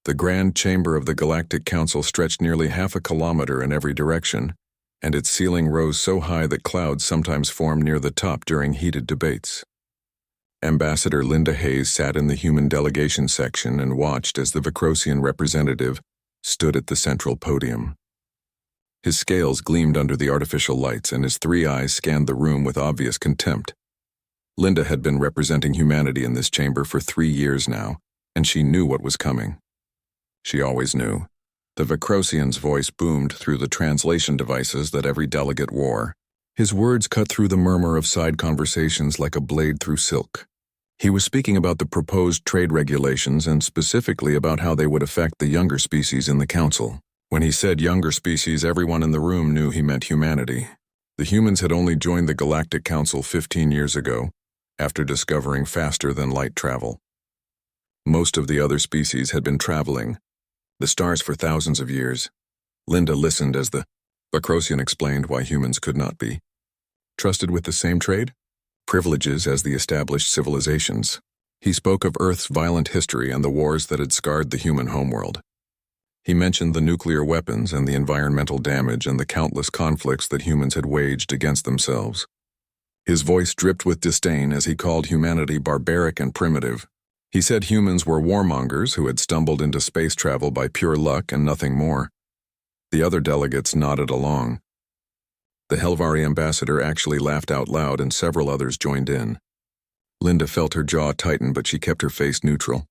The grand chamber of the Galactic Council stretched nearly half a kilometer in every direction, and its ceiling rose so high that clouds sometimes formed near the top during heated debates. Ambassador Linda Hayes sat in the human delegation section and watched as the Vicrosian representative stood at the central podium. His scales gleamed under the artificial lights, and his three eyes scanned the room with obvious contempt. Linda had been representing humanity in this chamber for 3 years now, and she knew what was coming. She always knew. The Vicrosian's voice boomed through the translation devices that every delegate wore. His words cut through the murmur of side conversations like a blade through silk. He was speaking about the proposed trade regulations and specifically about how they would affect the younger species in the council. When he said younger species, everyone in the room knew he meant humanity. The humans had only joined the Galactic Council 15 years ago, after discovering faster-than-light travel. Most of the other species had been traveling the stars for thousands of years. Linda listened as the Vicrosian explained why humans could not be trusted with the same trade privileges as the established civilizations. He spoke of Earth's violent history and the wars that had scarred the human homeworld. He mentioned the nuclear weapons and the environmental damage and the countless conflicts that humans had waged against themselves. His voice dripped with disdain as he called humanity barbaric and primitive. He said humans were warmongers who had stumbled into space travel by pure luck and nothing more. The other delegates nodded along. The Helvari ambassador actually laughed out loud, and several others joined in. Linda felt her jaw tighten, but she kept her face neutral.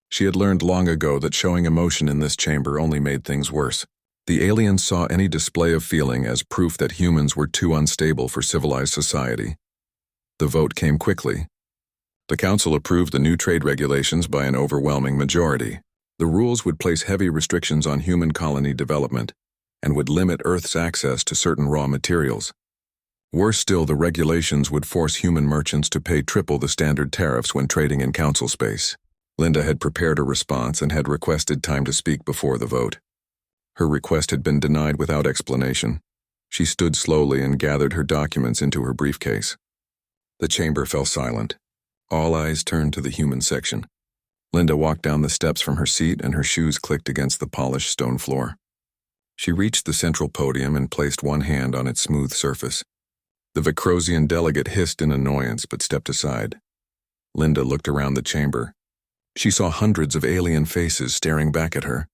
She had learned long ago that showing emotion in this chamber only made things worse. The aliens saw any display of feeling as proof that humans were too unstable for civilized society. The vote came quickly. The council approved the new trade regulations by an overwhelming majority. The rules would place heavy restrictions on human colony development and would limit Earth's access to certain raw materials. Worse still, the regulations would force human merchants to pay triple the standard tariffs when trading in council space. Linda had prepared a response and had requested time to speak before the vote. Her request had been denied without explanation. She stood slowly and gathered her documents into her briefcase. The chamber fell silent. All eyes turned to the human section. Linda walked down the steps from her seat, and her shoes clicked against the polished stone floor. She reached the central podium and placed one hand on its smooth surface. The Vicrosian delegate hissed in annoyance but stepped aside. Linda looked around the chamber. She saw hundreds of alien faces staring back at her.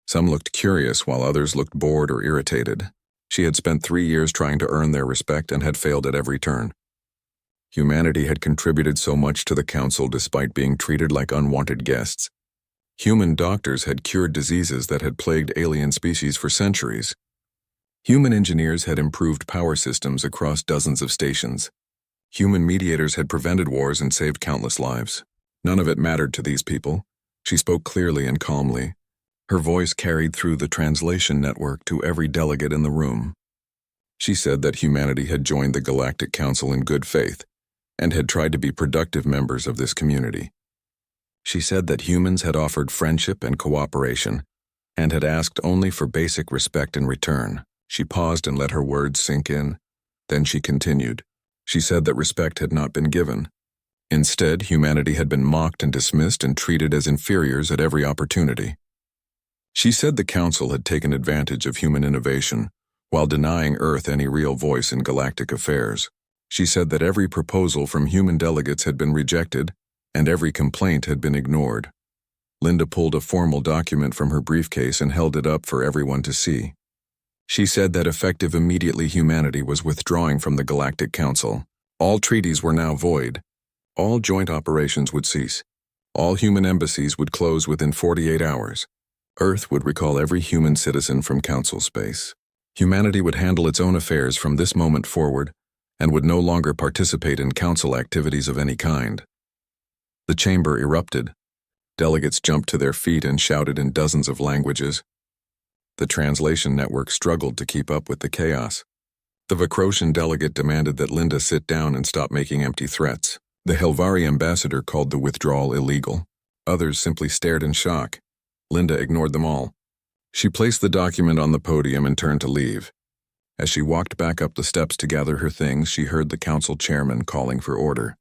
Some looked curious while others looked bored or irritated. She had spent 3 years trying to earn their respect and had failed at every turn. Humanity had contributed so much to the council despite being treated like unwanted guests. Human doctors had cured diseases that had plagued alien species for centuries. Human engineers had improved power systems across dozens of stations. Human mediators had prevented wars and saved countless lives. None of it mattered to these people. She spoke clearly and calmly. Her voice carried through the translation network to every delegate in the room. She said that humanity had joined the Galactic Council in good faith and had tried to be productive members of this community. She said that humans had offered friendship and cooperation and had asked only for basic respect in return. She paused and let her words sink in. Then she continued. She said that respect had not been given. Instead, humanity had been mocked and dismissed and treated as inferiors at every opportunity. She said the Council had taken advantage of human innovation while denying Earth any real voice in galactic affairs. She said that every proposal from human delegates had been rejected and every complaint had been ignored. Linda pulled a formal document from her briefcase and held it up for everyone to see. She said that effective immediately humanity was withdrawing from the Galactic Council. All treaties were now void. All joint operations would cease. All human embassies would close within 48 hours. Earth would recall every human citizen from Council space. Humanity would handle its own affairs from this moment forward and would no longer participate in Council activities of any kind. The chamber erupted. Delegates jumped to their feet and shouted in dozens of languages. The translation network struggled to keep up with the chaos. The Vicrosian delegate demanded that Linda sit down and stop making empty threats. The Helvari ambassador called the withdrawal illegal. Others simply stared in shock. Linda ignored them all. She placed the document on the podium and turned to leave. As she walked back up the steps to gather her things, she heard the council chairman calling for order.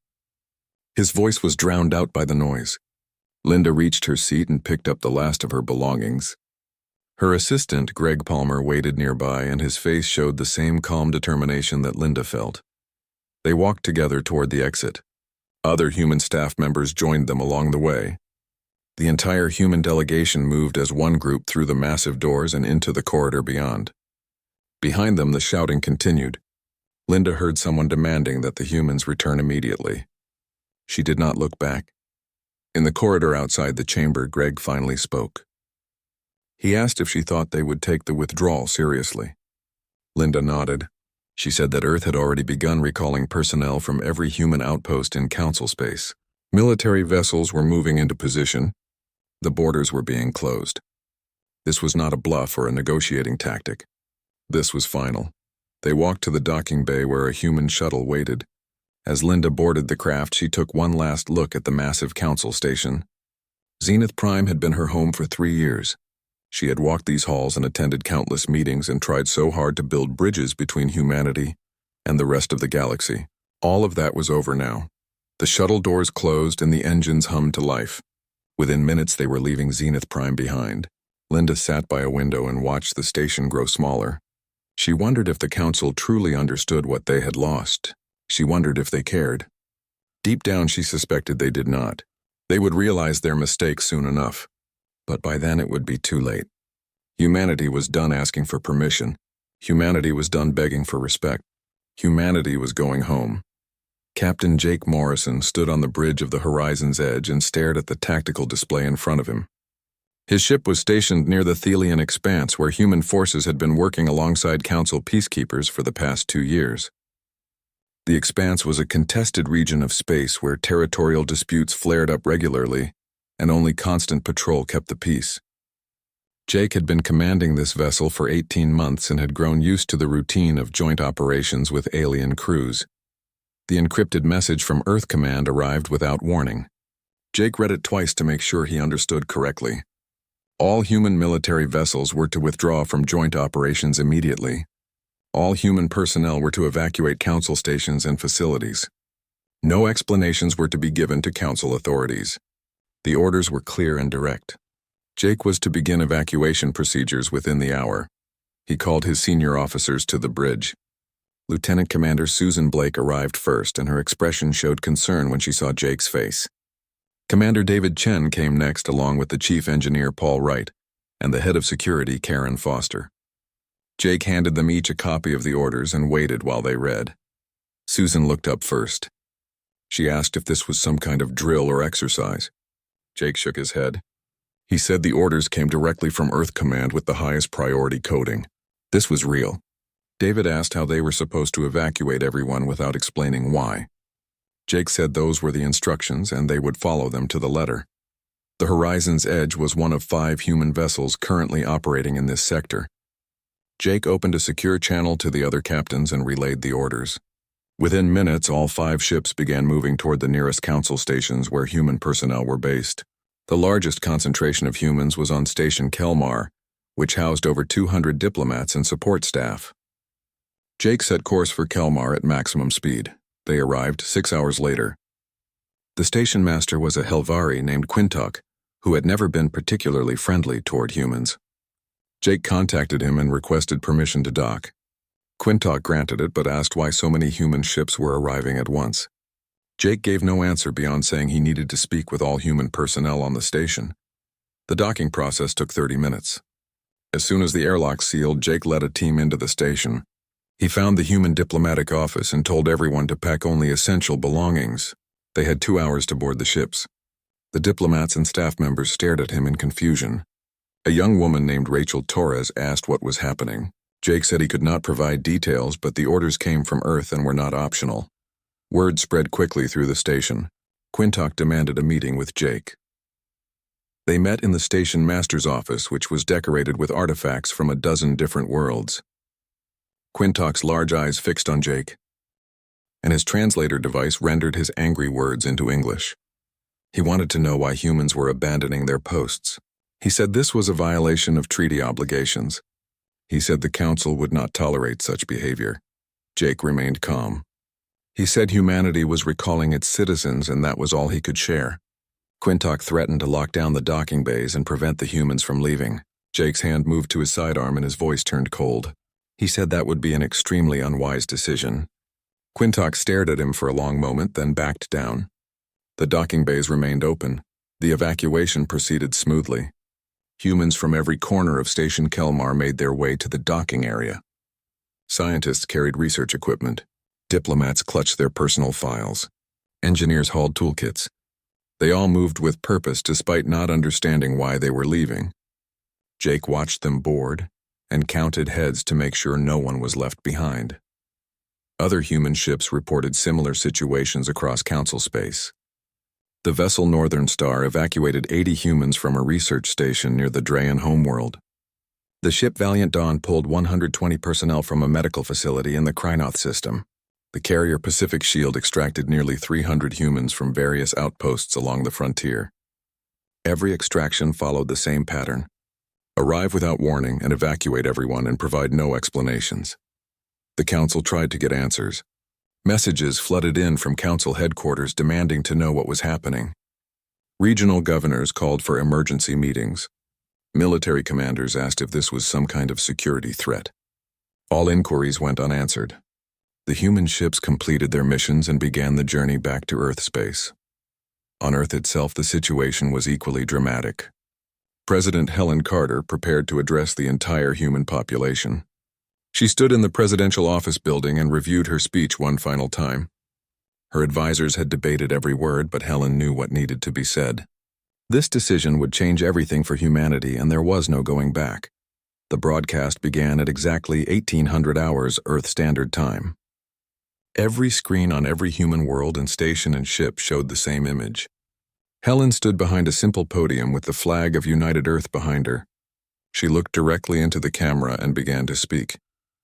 His voice was drowned out by the noise. Linda reached her seat and picked up the last of her belongings. Her assistant, Greg Palmer, waited nearby, and his face showed the same calm determination that Linda felt. They walked together toward the exit. Other human staff members joined them along the way. The entire human delegation moved as one group through the massive doors and into the corridor beyond. Behind them, the shouting continued. Linda heard someone demanding that the humans return immediately. She did not look back. In the corridor outside the chamber, Greg finally spoke. He asked if she thought they would take the withdrawal seriously. Linda nodded. She said that Earth had already begun recalling personnel from every human outpost in Council space. Military vessels were moving into position. The borders were being closed. This was not a bluff or a negotiating tactic. This was final. They walked to the docking bay where a human shuttle waited. As Linda boarded the craft, she took one last look at the massive Council station. Zenith Prime had been her home for 3 years. She had walked these halls and attended countless meetings and tried so hard to build bridges between humanity and the rest of the galaxy. All of that was over now. The shuttle doors closed and the engines hummed to life. Within minutes, they were leaving Zenith Prime behind. Linda sat by a window and watched the station grow smaller. She wondered if the Council truly understood what they had lost. She wondered if they cared. Deep down, she suspected they did not. They would realize their mistake soon enough. But by then it would be too late. Humanity was done asking for permission. Humanity was done begging for respect. Humanity was going home. Captain Jake Morrison stood on the bridge of the horizon's edge and stared at the tactical display in front of him. His ship was stationed near the Thelian Expanse, where human forces had been working alongside Council peacekeepers for the past 2 years. The Expanse was a contested region of space where territorial disputes flared up regularly, and only constant patrol kept the peace. Jake had been commanding this vessel for 18 months and had grown used to the routine of joint operations with alien crews. The encrypted message from Earth Command arrived without warning. Jake read it twice to make sure he understood correctly. All human military vessels were to withdraw from joint operations immediately. All human personnel were to evacuate Council stations and facilities. No explanations were to be given to Council authorities. The orders were clear and direct. Jake was to begin evacuation procedures within the hour. He called his senior officers to the bridge. Lieutenant Commander Susan Blake arrived first, and her expression showed concern when she saw Jake's face. Commander David Chen came next, along with the Chief Engineer Paul Wright and the Head of Security Karen Foster. Jake handed them each a copy of the orders and waited while they read. Susan looked up first. She asked if this was some kind of drill or exercise. Jake shook his head. He said the orders came directly from Earth Command with the highest priority coding. This was real. David asked how they were supposed to evacuate everyone without explaining why. Jake said those were the instructions and they would follow them to the letter. The Horizon's Edge was one of 5 human vessels currently operating in this sector. Jake opened a secure channel to the other captains and relayed the orders. Within minutes, all 5 ships began moving toward the nearest Council stations where human personnel were based. The largest concentration of humans was on Station Kelmar, which housed over 200 diplomats and support staff. Jake set course for Kelmar at maximum speed. They arrived 6 hours later. The station master was a Helvari named Quintok, who had never been particularly friendly toward humans. Jake contacted him and requested permission to dock. Quintok granted it, but asked why so many human ships were arriving at once. Jake gave no answer beyond saying he needed to speak with all human personnel on the station. The docking process took 30 minutes. As soon as the airlock sealed, Jake led a team into the station. He found the human diplomatic office and told everyone to pack only essential belongings. They had 2 hours to board the ships. The diplomats and staff members stared at him in confusion. A young woman named Rachel Torres asked what was happening. Jake said he could not provide details, but the orders came from Earth and were not optional. Word spread quickly through the station. Quintok demanded a meeting with Jake. They met in the station master's office, which was decorated with artifacts from a dozen different worlds. Quintok's large eyes fixed on Jake, and his translator device rendered his angry words into English. He wanted to know why humans were abandoning their posts. He said this was a violation of treaty obligations. He said the Council would not tolerate such behavior. Jake remained calm. He said humanity was recalling its citizens and that was all he could share. Quintok threatened to lock down the docking bays and prevent the humans from leaving. Jake's hand moved to his sidearm and his voice turned cold. He said that would be an extremely unwise decision. Quintok stared at him for a long moment, then backed down. The docking bays remained open. The evacuation proceeded smoothly. Humans from every corner of Station Kelmar made their way to the docking area. Scientists carried research equipment. Diplomats clutched their personal files. Engineers hauled toolkits. They all moved with purpose despite not understanding why they were leaving. Jake watched them board and counted heads to make sure no one was left behind. Other human ships reported similar situations across Council space. The vessel Northern Star evacuated 80 humans from a research station near the Drayan homeworld. The ship Valiant Dawn pulled 120 personnel from a medical facility in the Krynoth system. The carrier Pacific Shield extracted nearly 300 humans from various outposts along the frontier. Every extraction followed the same pattern. Arrive without warning and evacuate everyone and provide no explanations. The Council tried to get answers. Messages flooded in from Council headquarters demanding to know what was happening. Regional governors called for emergency meetings. Military commanders asked if this was some kind of security threat. All inquiries went unanswered. The human ships completed their missions and began the journey back to Earth space. On Earth itself, the situation was equally dramatic. President Helen Carter prepared to address the entire human population. She stood in the presidential office building and reviewed her speech one final time. Her advisors had debated every word, but Helen knew what needed to be said. This decision would change everything for humanity, and there was no going back. The broadcast began at exactly 1800 hours Earth Standard Time. Every screen on every human world and station and ship showed the same image. Helen stood behind a simple podium with the flag of United Earth behind her. She looked directly into the camera and began to speak.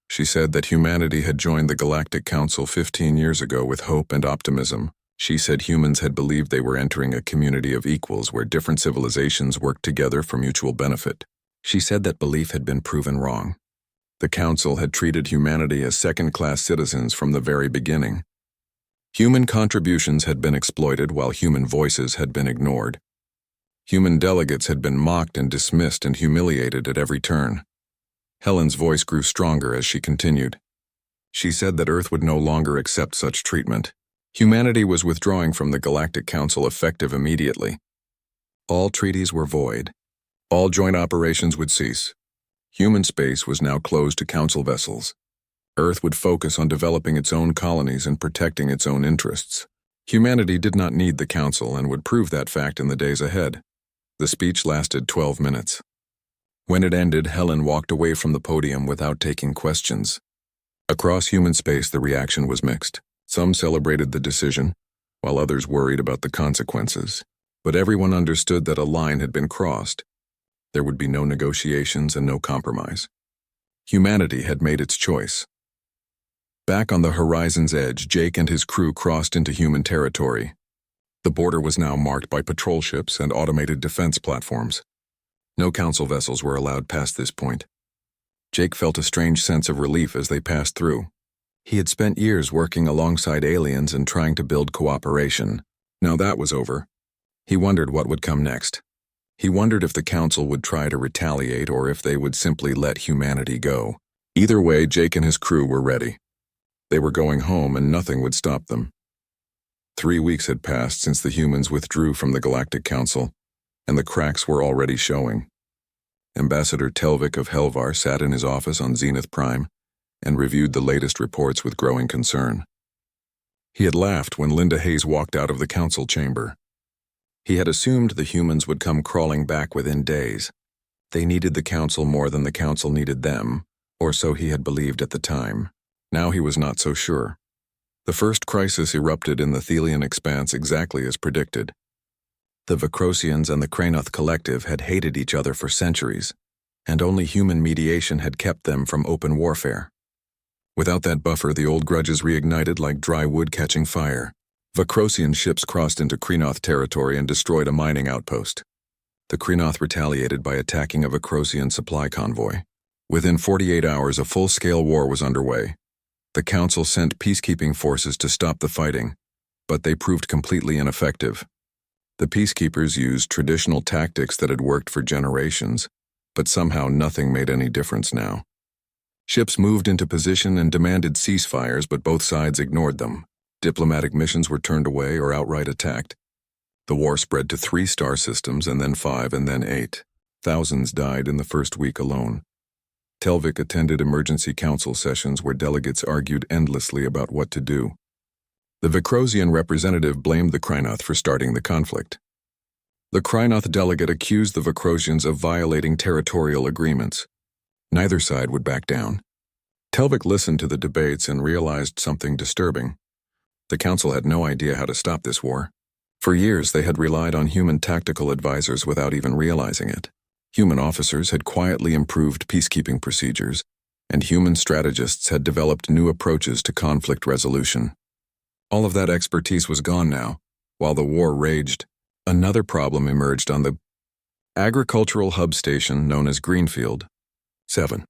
She said that humanity had joined the Galactic Council 15 years ago with hope and optimism. She said humans had believed they were entering a community of equals where different civilizations worked together for mutual benefit. She said that belief had been proven wrong. The Council had treated humanity as second-class citizens from the very beginning. Human contributions had been exploited while human voices had been ignored. Human delegates had been mocked and dismissed and humiliated at every turn. Helen's voice grew stronger as she continued. She said that Earth would no longer accept such treatment. Humanity was withdrawing from the Galactic Council effective immediately. All treaties were void. All joint operations would cease. Human space was now closed to Council vessels. Earth would focus on developing its own colonies and protecting its own interests. Humanity did not need the Council and would prove that fact in the days ahead. The speech lasted 12 minutes. When it ended, Helen walked away from the podium without taking questions. Across human space, the reaction was mixed. Some celebrated the decision, while others worried about the consequences. But everyone understood that a line had been crossed. There would be no negotiations and no compromise. Humanity had made its choice. Back on the horizon's edge, Jake and his crew crossed into human territory. The border was now marked by patrol ships and automated defense platforms. No Council vessels were allowed past this point. Jake felt a strange sense of relief as they passed through. He had spent years working alongside aliens and trying to build cooperation. Now that was over. He wondered what would come next. He wondered if the Council would try to retaliate or if they would simply let humanity go. Either way, Jake and his crew were ready. They were going home and nothing would stop them. 3 weeks had passed since the humans withdrew from the Galactic Council, and the cracks were already showing. Ambassador Telvik of Helvar sat in his office on Zenith Prime and reviewed the latest reports with growing concern. He had laughed when Linda Hayes walked out of the Council chamber. He had assumed the humans would come crawling back within days. They needed the Council more than the Council needed them, or so he had believed at the time. Now he was not so sure. The first crisis erupted in the Thelian expanse exactly as predicted. The Vicrosians and the Kranoth Collective had hated each other for centuries, and only human mediation had kept them from open warfare. Without that buffer, the old grudges reignited like dry wood catching fire. Vicrosian ships crossed into Kranoth territory and destroyed a mining outpost. The Kranoth retaliated by attacking a Vicrosian supply convoy. Within 48 hours, a full-scale war was underway. The Council sent peacekeeping forces to stop the fighting, but they proved completely ineffective. The peacekeepers used traditional tactics that had worked for generations, but somehow nothing made any difference now. Ships moved into position and demanded ceasefires, but both sides ignored them. Diplomatic missions were turned away or outright attacked. The war spread to 3 star systems, and then 5, and then 8. Thousands died in the first week alone. Telvik attended emergency council sessions where delegates argued endlessly about what to do. The Vikrosian representative blamed the Krynoth for starting the conflict. The Krynoth delegate accused the Vikrosians of violating territorial agreements. Neither side would back down. Telvik listened to the debates and realized something disturbing. The council had no idea how to stop this war. For years, they had relied on human tactical advisors without even realizing it. Human officers had quietly improved peacekeeping procedures, and human strategists had developed new approaches to conflict resolution. All of that expertise was gone now. While the war raged, another problem emerged on the agricultural hub station known as Greenfield 7.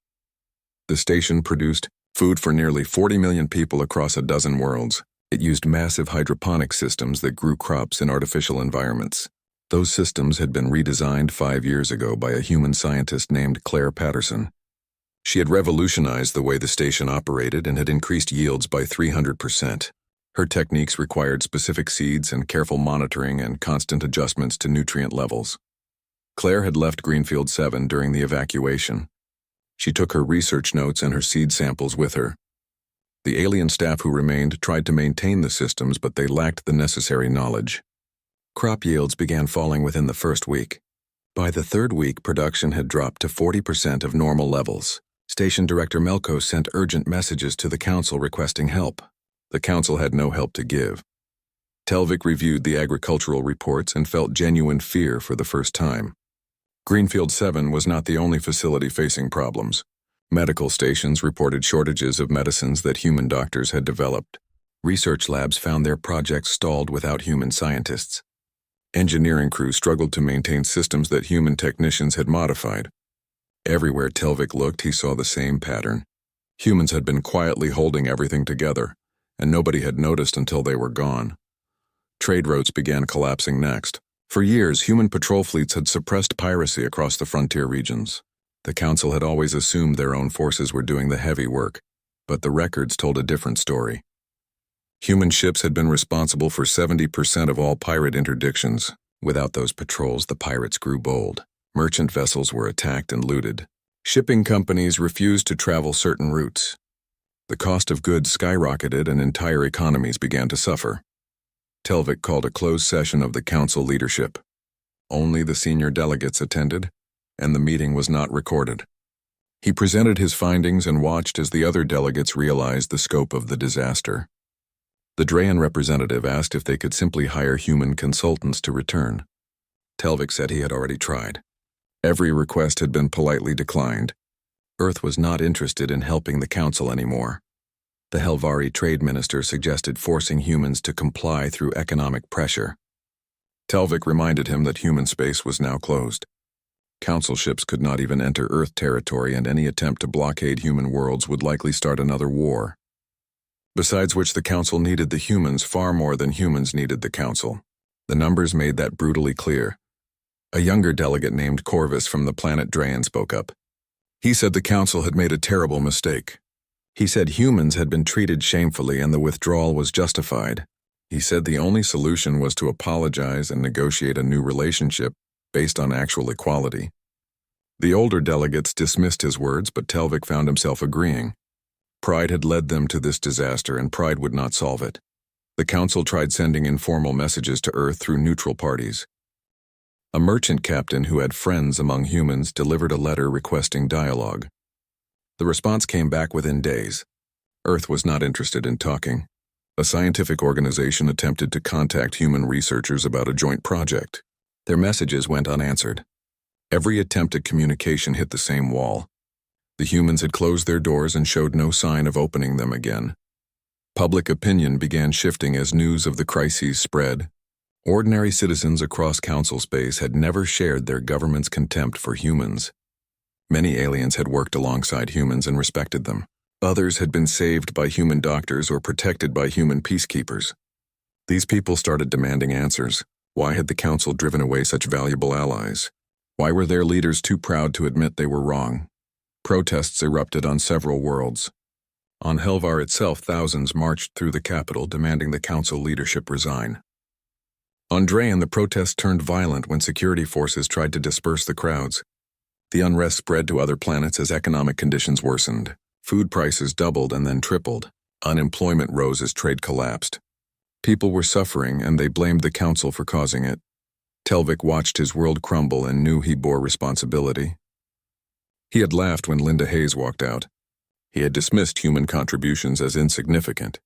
The station produced food for nearly 40 million people across a dozen worlds. It used massive hydroponic systems that grew crops in artificial environments. Those systems had been redesigned 5 years ago by a human scientist named Claire Patterson. She had revolutionized the way the station operated and had increased yields by 300%. Her techniques required specific seeds and careful monitoring and constant adjustments to nutrient levels. Claire had left Greenfield 7 during the evacuation. She took her research notes and her seed samples with her. The alien staff who remained tried to maintain the systems, but they lacked the necessary knowledge. Crop yields began falling within the first week. By the 3rd week, production had dropped to 40% of normal levels. Station Director Melko sent urgent messages to the council requesting help. The council had no help to give. Telvik reviewed the agricultural reports and felt genuine fear for the first time. Greenfield 7 was not the only facility facing problems. Medical stations reported shortages of medicines that human doctors had developed. Research labs found their projects stalled without human scientists. Engineering crews struggled to maintain systems that human technicians had modified. Everywhere Telvik looked, he saw the same pattern. Humans had been quietly holding everything together, and nobody had noticed until they were gone. Trade routes began collapsing next. For years, human patrol fleets had suppressed piracy across the frontier regions. The council had always assumed their own forces were doing the heavy work, but the records told a different story. Human ships had been responsible for 70% of all pirate interdictions. Without those patrols, the pirates grew bold. Merchant vessels were attacked and looted. Shipping companies refused to travel certain routes. The cost of goods skyrocketed and entire economies began to suffer. Telvik called a closed session of the council leadership. Only the senior delegates attended, and the meeting was not recorded. He presented his findings and watched as the other delegates realized the scope of the disaster. The Drayan representative asked if they could simply hire human consultants to return. Telvik said he had already tried. Every request had been politely declined. Earth was not interested in helping the council anymore. The Helvari trade minister suggested forcing humans to comply through economic pressure. Telvik reminded him that human space was now closed. Council ships could not even enter Earth territory, and any attempt to blockade human worlds would likely start another war. Besides which, the council needed the humans far more than humans needed the council. The numbers made that brutally clear. A younger delegate named Corvus from the planet Drayan spoke up. He said the council had made a terrible mistake. He said humans had been treated shamefully and the withdrawal was justified. He said the only solution was to apologize and negotiate a new relationship based on actual equality. The older delegates dismissed his words, but Telvik found himself agreeing. Pride had led them to this disaster, and pride would not solve it. The council tried sending informal messages to Earth through neutral parties. A merchant captain who had friends among humans delivered a letter requesting dialogue. The response came back within days. Earth was not interested in talking. A scientific organization attempted to contact human researchers about a joint project. Their messages went unanswered. Every attempt at communication hit the same wall. The humans had closed their doors and showed no sign of opening them again. Public opinion began shifting as news of the crises spread. Ordinary citizens across council space had never shared their government's contempt for humans. Many aliens had worked alongside humans and respected them. Others had been saved by human doctors or protected by human peacekeepers. These people started demanding answers. Why had the council driven away such valuable allies? Why were their leaders too proud to admit they were wrong? Protests erupted on several worlds. On Helvar itself, thousands marched through the capital demanding the council leadership resign. On Draen, the protests turned violent when security forces tried to disperse the crowds. The unrest spread to other planets as economic conditions worsened. Food prices doubled and then tripled. Unemployment rose as trade collapsed. People were suffering, and they blamed the council for causing it. Telvik watched his world crumble and knew he bore responsibility. He had laughed when Linda Hayes walked out. He had dismissed human contributions as insignificant.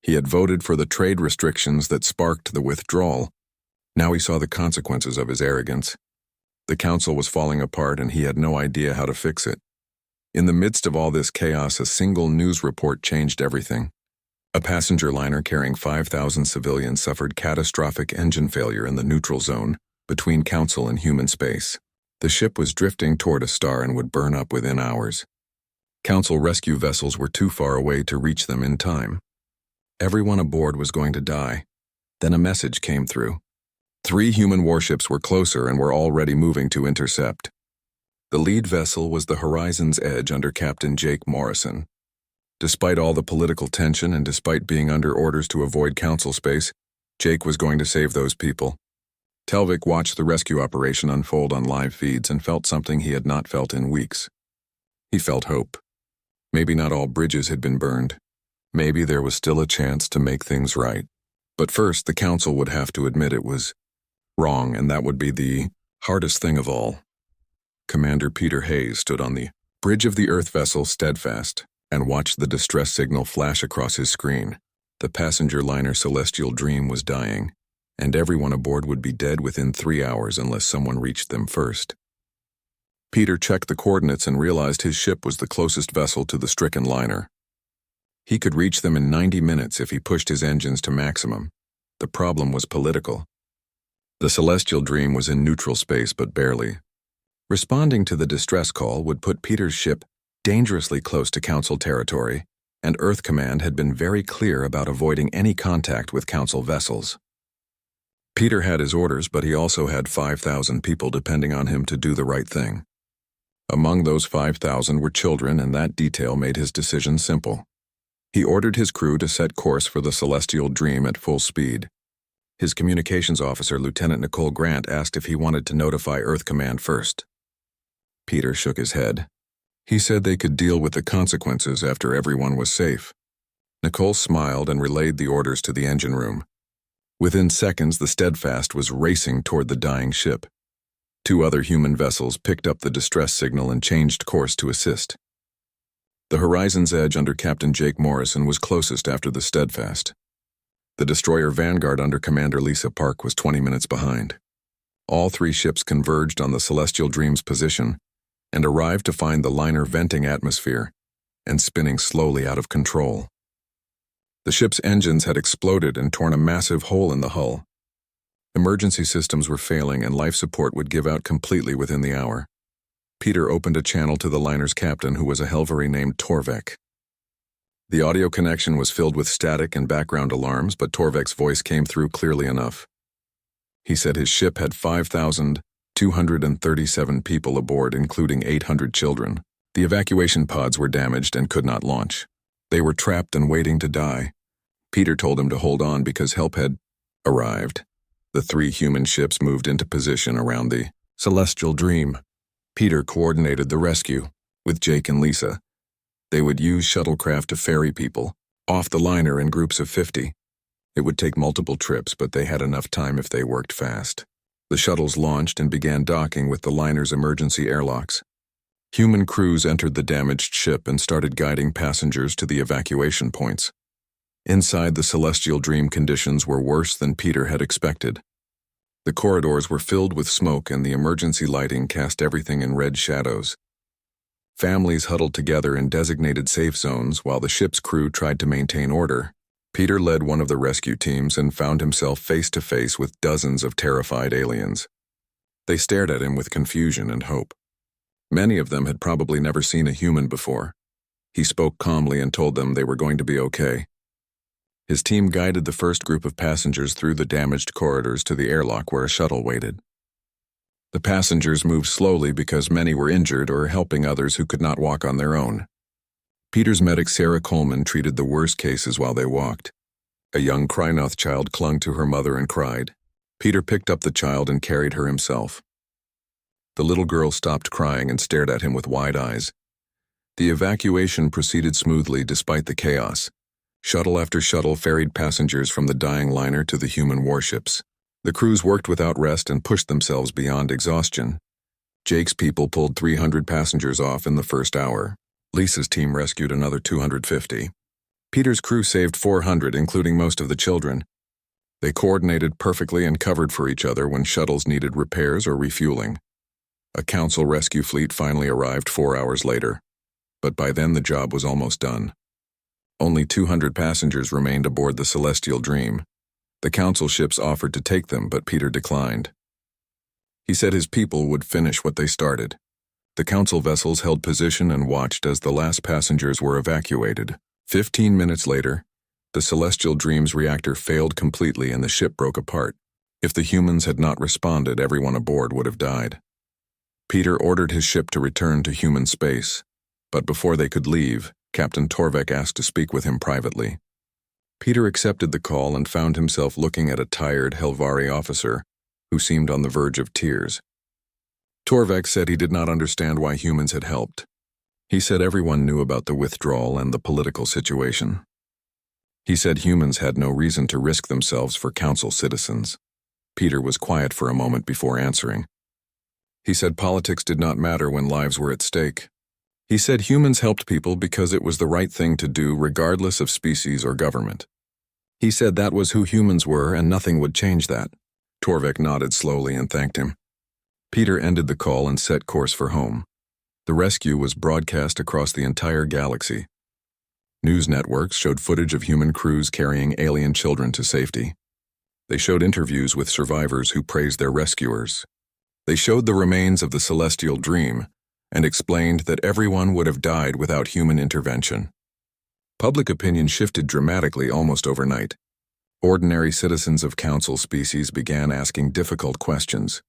He had voted for the trade restrictions that sparked the withdrawal. Now he saw the consequences of his arrogance. The council was falling apart, and he had no idea how to fix it. In the midst of all this chaos, a single news report changed everything. A passenger liner carrying 5,000 civilians suffered catastrophic engine failure in the neutral zone between Council and human space. The ship was drifting toward a star and would burn up within hours. Council rescue vessels were too far away to reach them in time. Everyone aboard was going to die. Then a message came through. 3 human warships were closer and were already moving to intercept. The lead vessel was the Horizon's Edge under Captain Jake Morrison. Despite all the political tension and despite being under orders to avoid council space, Jake was going to save those people. Telvik watched the rescue operation unfold on live feeds and felt something he had not felt in weeks. He felt hope. Maybe not all bridges had been burned. Maybe there was still a chance to make things right. But first, the council would have to admit it was wrong, and that would be the hardest thing of all. Commander Peter Hayes stood on the bridge of the Earth vessel Steadfast and watched the distress signal flash across his screen. The passenger liner Celestial Dream was dying, and everyone aboard would be dead within 3 hours unless someone reached them first. Peter checked the coordinates and realized his ship was the closest vessel to the stricken liner. He could reach them in 90 minutes if he pushed his engines to maximum. The problem was political. The Celestial Dream was in neutral space, but barely. Responding to the distress call would put Peter's ship dangerously close to Council territory, and Earth Command had been very clear about avoiding any contact with Council vessels. Peter had his orders, but he also had 5,000 people depending on him to do the right thing. Among those 5,000 were children, and that detail made his decision simple. He ordered his crew to set course for the Celestial Dream at full speed. His communications officer, Lieutenant Nicole Grant, asked if he wanted to notify Earth Command first. Peter shook his head. He said they could deal with the consequences after everyone was safe. Nicole smiled and relayed the orders to the engine room. Within seconds, the Steadfast was racing toward the dying ship. 2 other human vessels picked up the distress signal and changed course to assist. The Horizon's Edge under Captain Jake Morrison was closest after the Steadfast. The destroyer Vanguard under Commander Lisa Park was 20 minutes behind. All 3 ships converged on the Celestial Dream's position and arrived to find the liner venting atmosphere and spinning slowly out of control. The ship's engines had exploded and torn a massive hole in the hull. Emergency systems were failing and life support would give out completely within the hour. Peter opened a channel to the liner's captain, who was a Helvari named Torvek. The audio connection was filled with static and background alarms, but Torvek's voice came through clearly enough. He said his ship had 5,237 people aboard, including 800 children. The evacuation pods were damaged and could not launch. They were trapped and waiting to die. Peter told him to hold on because help had arrived. The 3 human ships moved into position around the Celestial Dream. Peter coordinated the rescue with Jake and Lisa. They would use shuttlecraft to ferry people off the liner in groups of 50. It would take multiple trips, but they had enough time if they worked fast. The shuttles launched and began docking with the liner's emergency airlocks. Human crews entered the damaged ship and started guiding passengers to the evacuation points. Inside the Celestial Dream, conditions were worse than Peter had expected. The corridors were filled with smoke and the emergency lighting cast everything in red shadows. Families huddled together in designated safe zones while the ship's crew tried to maintain order. Peter led one of the rescue teams and found himself face to face with dozens of terrified aliens. They stared at him with confusion and hope. Many of them had probably never seen a human before. He spoke calmly and told them they were going to be okay. His team guided the first group of passengers through the damaged corridors to the airlock where a shuttle waited. The passengers moved slowly because many were injured or helping others who could not walk on their own. Peter's medic Sarah Coleman treated the worst cases while they walked. A young Krynoth child clung to her mother and cried. Peter picked up the child and carried her himself. The little girl stopped crying and stared at him with wide eyes. The evacuation proceeded smoothly despite the chaos. Shuttle after shuttle ferried passengers from the dying liner to the human warships. The crews worked without rest and pushed themselves beyond exhaustion. Jake's people pulled 300 passengers off in the first hour. Lisa's team rescued another 250. Peter's crew saved 400, including most of the children. They coordinated perfectly and covered for each other when shuttles needed repairs or refueling. A council rescue fleet finally arrived 4 hours later, but by then the job was almost done. Only 200 passengers remained aboard the Celestial Dream. The council ships offered to take them, but Peter declined. He said his people would finish what they started. The council vessels held position and watched as the last passengers were evacuated. 15 minutes later, the Celestial Dream's reactor failed completely and the ship broke apart. If the humans had not responded, everyone aboard would have died. Peter ordered his ship to return to human space, but before they could leave, Captain Torvik asked to speak with him privately. Peter accepted the call and found himself looking at a tired Helvari officer who seemed on the verge of tears. Torvik said he did not understand why humans had helped. He said everyone knew about the withdrawal and the political situation. He said humans had no reason to risk themselves for council citizens. Peter was quiet for a moment before answering. He said politics did not matter when lives were at stake. He said humans helped people because it was the right thing to do regardless of species or government. He said that was who humans were and nothing would change that. Torvik nodded slowly and thanked him. Peter ended the call and set course for home. The rescue was broadcast across the entire galaxy. News networks showed footage of human crews carrying alien children to safety. They showed interviews with survivors who praised their rescuers. They showed the remains of the Celestial Dream and explained that everyone would have died without human intervention. Public opinion shifted dramatically almost overnight. Ordinary citizens of council species began asking difficult questions.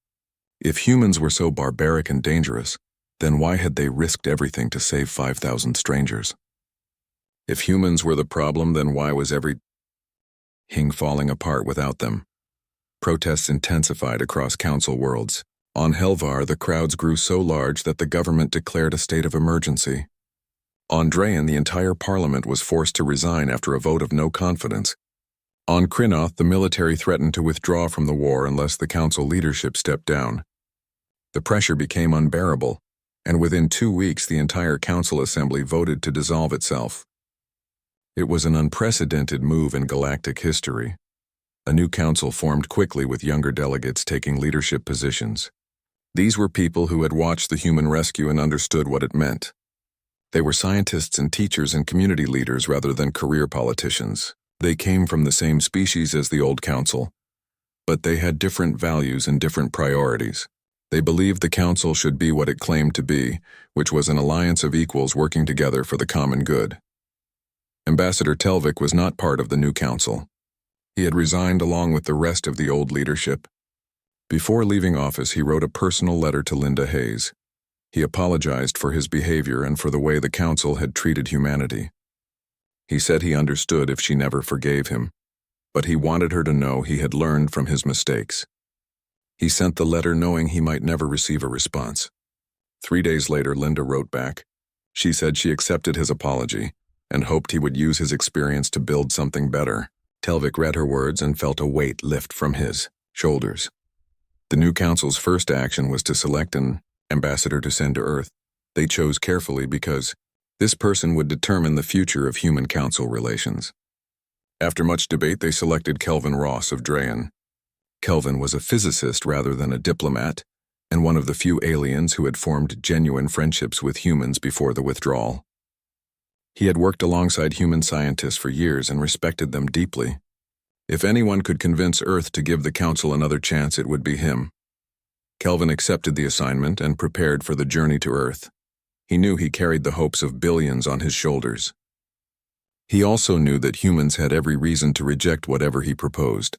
If humans were so barbaric and dangerous, then why had they risked everything to save 5,000 strangers? If humans were the problem, then why was everything falling apart without them? Protests intensified across council worlds. On Helvar, the crowds grew so large that the government declared a state of emergency. On Drayan, the entire parliament was forced to resign after a vote of no confidence. On Krynoth, the military threatened to withdraw from the war unless the council leadership stepped down. The pressure became unbearable, and within 2 weeks the entire council assembly voted to dissolve itself. It was an unprecedented move in galactic history. A new council formed quickly with younger delegates taking leadership positions. These were people who had watched the human rescue and understood what it meant. They were scientists and teachers and community leaders rather than career politicians. They came from the same species as the old council, but they had different values and different priorities. They believed the council should be what it claimed to be, which was an alliance of equals working together for the common good. Ambassador Telvik was not part of the new council. He had resigned along with the rest of the old leadership. Before leaving office, he wrote a personal letter to Linda Hayes. He apologized for his behavior and for the way the council had treated humanity. He said he understood if she never forgave him, but he wanted her to know he had learned from his mistakes. He sent the letter knowing he might never receive a response. 3 days later, Linda wrote back. She said she accepted his apology and hoped he would use his experience to build something better. Telvik read her words and felt a weight lift from his shoulders. The new council's first action was to select an ambassador to send to Earth. They chose carefully because this person would determine the future of human-council relations. After much debate, they selected Kelvin Ross of Drayan. Kelvin was a physicist rather than a diplomat, and one of the few aliens who had formed genuine friendships with humans before the withdrawal. He had worked alongside human scientists for years and respected them deeply. If anyone could convince Earth to give the council another chance, it would be him. Kelvin accepted the assignment and prepared for the journey to Earth. He knew he carried the hopes of billions on his shoulders. He also knew that humans had every reason to reject whatever he proposed.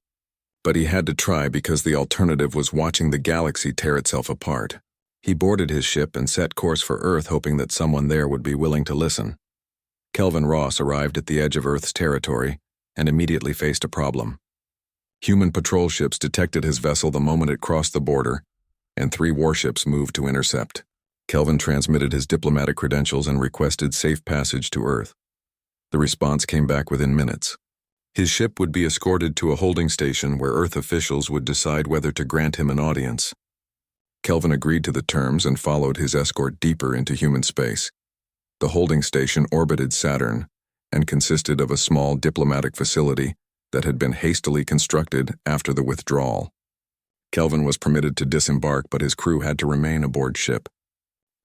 But he had to try because the alternative was watching the galaxy tear itself apart. He boarded his ship and set course for Earth, hoping that someone there would be willing to listen. Kelvin Ross arrived at the edge of Earth's territory and immediately faced a problem. Human patrol ships detected his vessel the moment it crossed the border, and 3 warships moved to intercept. Kelvin transmitted his diplomatic credentials and requested safe passage to Earth. The response came back within minutes. His ship would be escorted to a holding station where Earth officials would decide whether to grant him an audience. Kelvin agreed to the terms and followed his escort deeper into human space. The holding station orbited Saturn and consisted of a small diplomatic facility that had been hastily constructed after the withdrawal. Kelvin was permitted to disembark, but his crew had to remain aboard ship.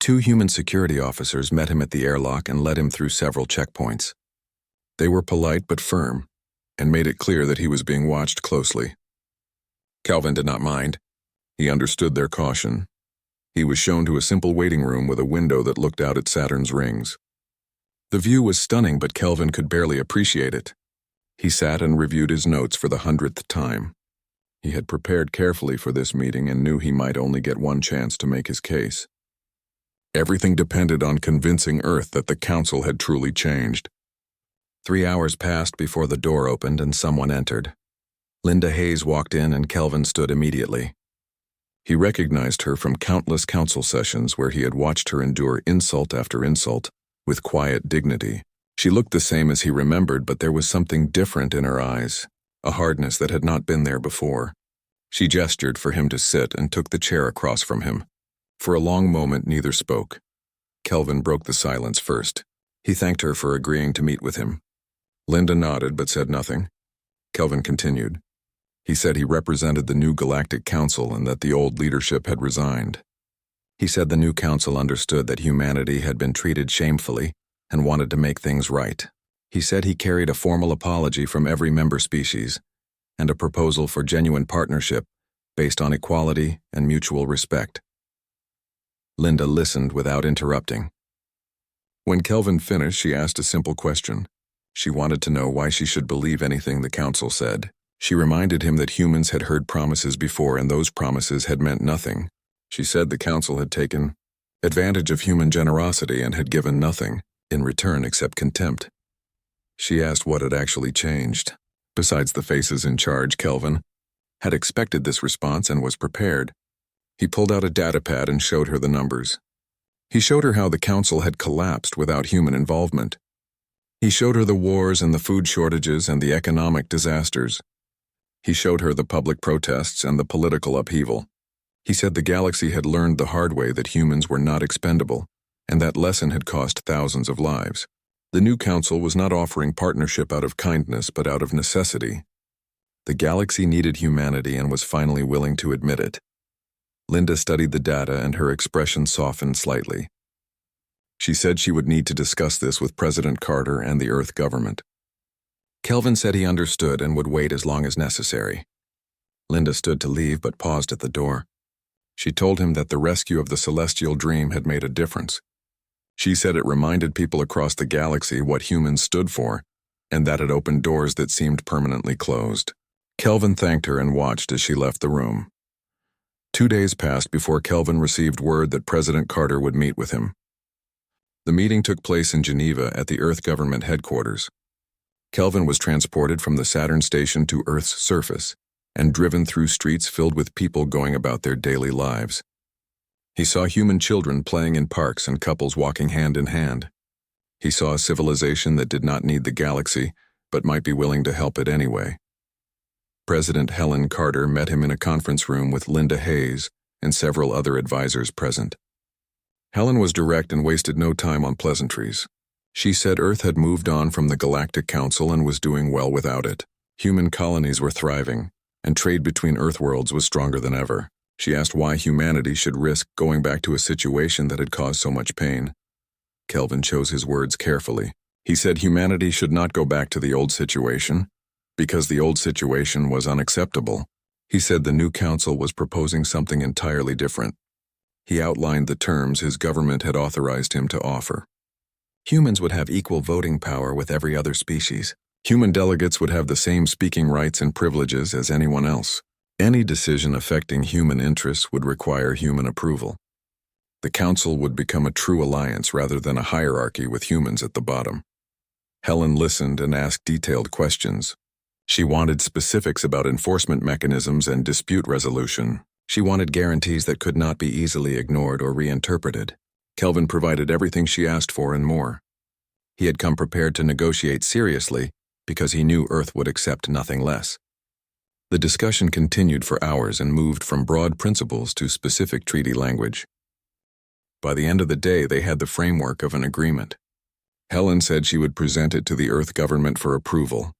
2 human security officers met him at the airlock and led him through several checkpoints. They were polite but firm, and made it clear that he was being watched closely. Kelvin did not mind. He understood their caution. He was shown to a simple waiting room with a window that looked out at Saturn's rings. The view was stunning, but Kelvin could barely appreciate it. He sat and reviewed his notes for the 100th time. He had prepared carefully for this meeting and knew he might only get one chance to make his case. Everything depended on convincing Earth that the Council had truly changed. 3 hours passed before the door opened and someone entered. Linda Hayes walked in and Kelvin stood immediately. He recognized her from countless council sessions where he had watched her endure insult after insult with quiet dignity. She looked the same as he remembered, but there was something different in her eyes, a hardness that had not been there before. She gestured for him to sit and took the chair across from him. For a long moment, neither spoke. Kelvin broke the silence first. He thanked her for agreeing to meet with him. Linda nodded but said nothing. Kelvin continued. He said he represented the new Galactic Council and that the old leadership had resigned. He said the new council understood that humanity had been treated shamefully and wanted to make things right. He said he carried a formal apology from every member species and a proposal for genuine partnership based on equality and mutual respect. Linda listened without interrupting. When Kelvin finished, she asked a simple question. She wanted to know why she should believe anything the council said. She reminded him that humans had heard promises before and those promises had meant nothing. She said the council had taken advantage of human generosity and had given nothing in return except contempt. She asked what had actually changed. Besides the faces in charge, Kelvin had expected this response and was prepared. He pulled out a datapad and showed her the numbers. He showed her how the council had collapsed without human involvement. He showed her the wars and the food shortages and the economic disasters. He showed her the public protests and the political upheaval. He said the galaxy had learned the hard way that humans were not expendable, and that lesson had cost thousands of lives. The new council was not offering partnership out of kindness but out of necessity. The galaxy needed humanity and was finally willing to admit it. Linda studied the data and her expression softened slightly. She said she would need to discuss this with President Carter and the Earth government. Kelvin said he understood and would wait as long as necessary. Linda stood to leave but paused at the door. She told him that the rescue of the celestial dream had made a difference. She said it reminded people across the galaxy what humans stood for, and that it opened doors that seemed permanently closed. Kelvin thanked her and watched as she left the room. 2 days passed before Kelvin received word that President Carter would meet with him. The meeting took place in Geneva at the Earth government headquarters. Kelvin was transported from the Saturn station to Earth's surface and driven through streets filled with people going about their daily lives. He saw human children playing in parks and couples walking hand in hand. He saw a civilization that did not need the galaxy, but might be willing to help it anyway. President Helen Carter met him in a conference room with Linda Hayes and several other advisors present. Helen was direct and wasted no time on pleasantries. She said Earth had moved on from the Galactic Council and was doing well without it. Human colonies were thriving, and trade between Earthworlds was stronger than ever. She asked why humanity should risk going back to a situation that had caused so much pain. Kelvin chose his words carefully. He said humanity should not go back to the old situation, because the old situation was unacceptable. He said the new council was proposing something entirely different. He outlined the terms his government had authorized him to offer. Humans would have equal voting power with every other species. Human delegates would have the same speaking rights and privileges as anyone else. Any decision affecting human interests would require human approval. The council would become a true alliance rather than a hierarchy with humans at the bottom. Helen listened and asked detailed questions. She wanted specifics about enforcement mechanisms and dispute resolution. She wanted guarantees that could not be easily ignored or reinterpreted. Kelvin provided everything she asked for and more. He had come prepared to negotiate seriously because he knew Earth would accept nothing less. The discussion continued for hours and moved from broad principles to specific treaty language. By the end of the day, they had the framework of an agreement. Helen said she would present it to the Earth government for approval.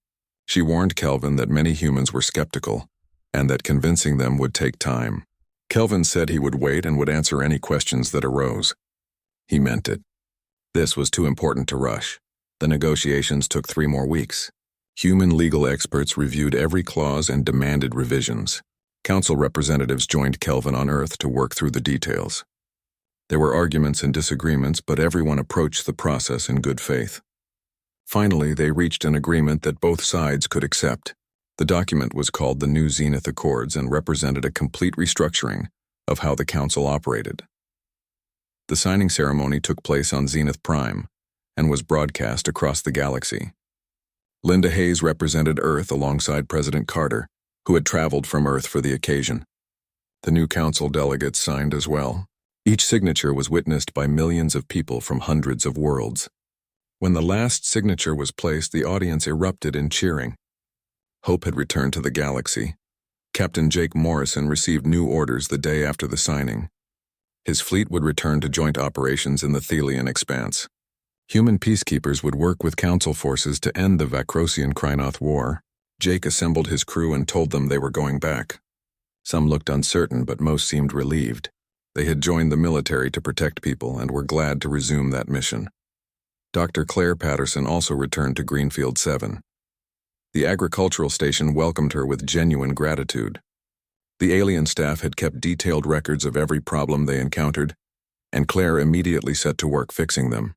She warned Kelvin that many humans were skeptical, and that convincing them would take time. Kelvin said he would wait and would answer any questions that arose. He meant it. This was too important to rush. The negotiations took 3 more weeks. Human legal experts reviewed every clause and demanded revisions. Council representatives joined Kelvin on Earth to work through the details. There were arguments and disagreements, but everyone approached the process in good faith. Finally, they reached an agreement that both sides could accept. The document was called the New Zenith Accords and represented a complete restructuring of how the Council operated. The signing ceremony took place on Zenith Prime and was broadcast across the galaxy. Linda Hayes represented Earth alongside President Carter, who had traveled from Earth for the occasion. The new Council delegates signed as well. Each signature was witnessed by millions of people from hundreds of worlds. When the last signature was placed, the audience erupted in cheering. Hope had returned to the galaxy. Captain Jake Morrison received new orders the day after the signing. His fleet would return to joint operations in the Thelian expanse. Human peacekeepers would work with Council forces to end the Vakrosian-Krynoth War. Jake assembled his crew and told them they were going back. Some looked uncertain, but most seemed relieved. They had joined the military to protect people and were glad to resume that mission. Dr. Claire Patterson also returned to Greenfield 7. The agricultural station welcomed her with genuine gratitude. The alien staff had kept detailed records of every problem they encountered, and Claire immediately set to work fixing them.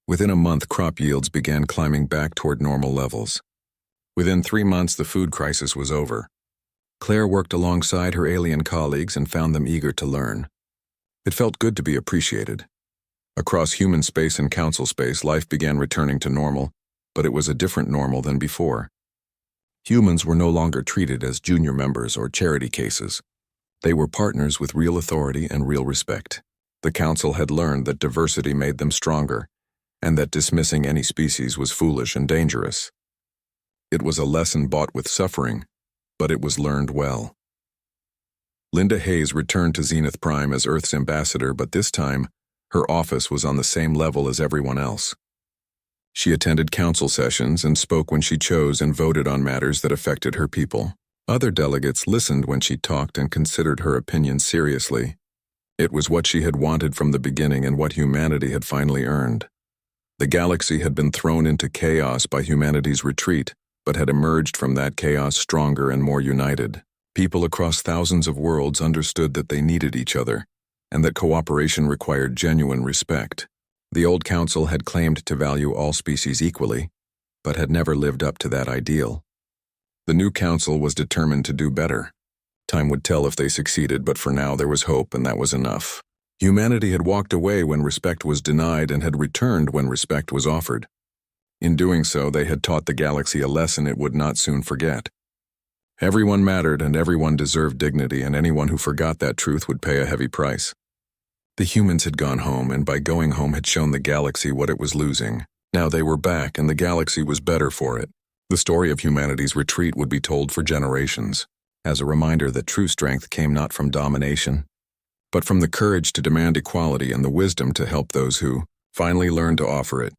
Within a month, crop yields began climbing back toward normal levels. Within 3 months, the food crisis was over. Claire worked alongside her alien colleagues and found them eager to learn. It felt good to be appreciated. Across human space and Council space, life began returning to normal, but it was a different normal than before. Humans were no longer treated as junior members or charity cases. They were partners with real authority and real respect. The Council had learned that diversity made them stronger, and that dismissing any species was foolish and dangerous. It was a lesson bought with suffering, but it was learned well. Linda Hayes returned to Zenith Prime as Earth's ambassador, but this time, her office was on the same level as everyone else. She attended council sessions and spoke when she chose and voted on matters that affected her people. Other delegates listened when she talked and considered her opinion seriously. It was what she had wanted from the beginning and what humanity had finally earned. The galaxy had been thrown into chaos by humanity's retreat, but had emerged from that chaos stronger and more united. People across thousands of worlds understood that they needed each other, and that cooperation required genuine respect. The old council had claimed to value all species equally, but had never lived up to that ideal. The new council was determined to do better. Time would tell if they succeeded, but for now there was hope, and that was enough. Humanity had walked away when respect was denied and had returned when respect was offered. In doing so, they had taught the galaxy a lesson it would not soon forget. Everyone mattered and everyone deserved dignity, and anyone who forgot that truth would pay a heavy price. The humans had gone home, and by going home had shown the galaxy what it was losing. Now they were back, and the galaxy was better for it. The story of humanity's retreat would be told for generations, as a reminder that true strength came not from domination, but from the courage to demand equality and the wisdom to help those who finally learned to offer it.